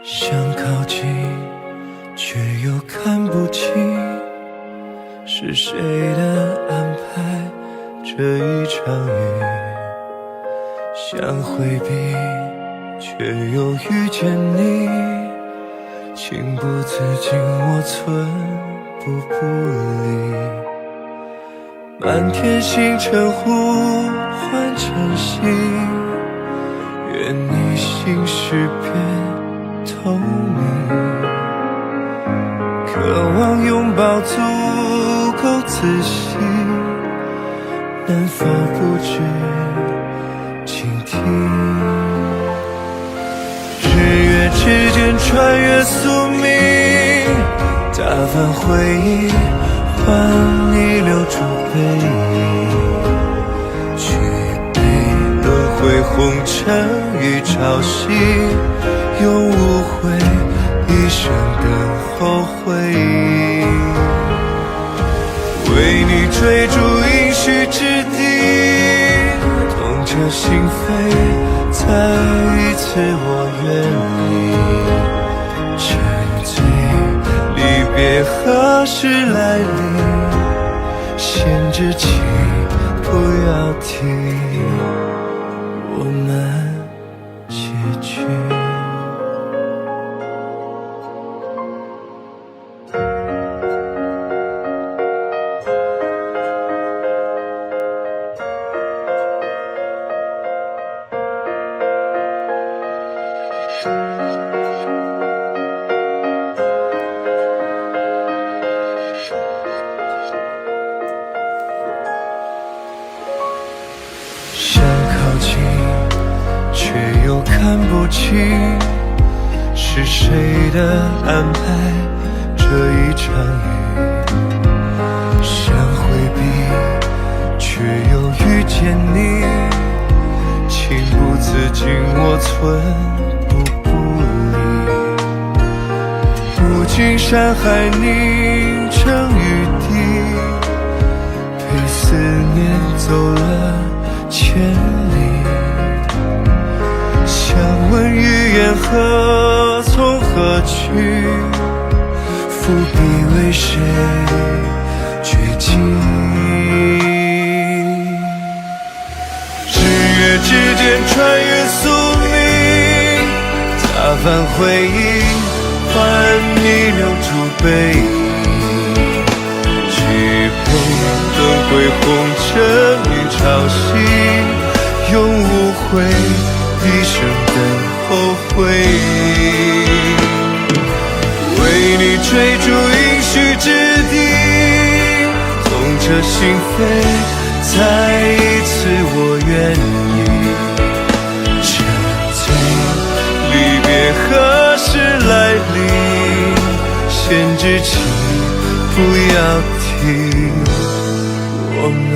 想靠近，却又看不清，是谁的安排这一场雨？想回避，却又遇见你，情不自禁我寸步不离。满天星辰呼唤晨曦，愿你心事变透明，渴望拥抱足够仔细，能否不知倾听？日月之间穿越宿命，打翻回忆，换你留住背影，举杯轮回红尘与朝夕，用无悔一生等候回应，为你追逐应许之地，痛彻心扉，再一次我愿意沉醉，离别何时来临，先知情不要提，我们结局。想靠近，却又看不清，是谁的安排这一场雨？想回避，却又遇见你，情不自禁我寸步不离。无尽山海凝成雨滴，陪思念走了千里，想问语言何从何去，伏笔为谁绝迹？日月之间穿越宿命，打翻回忆，换你留住背影，举杯轮回红尘与朝夕，用无悔一生等候回应，为你追逐应许之地，痛彻心扉，再一次我愿意沉醉，离别何时来临，先知情不要提，我们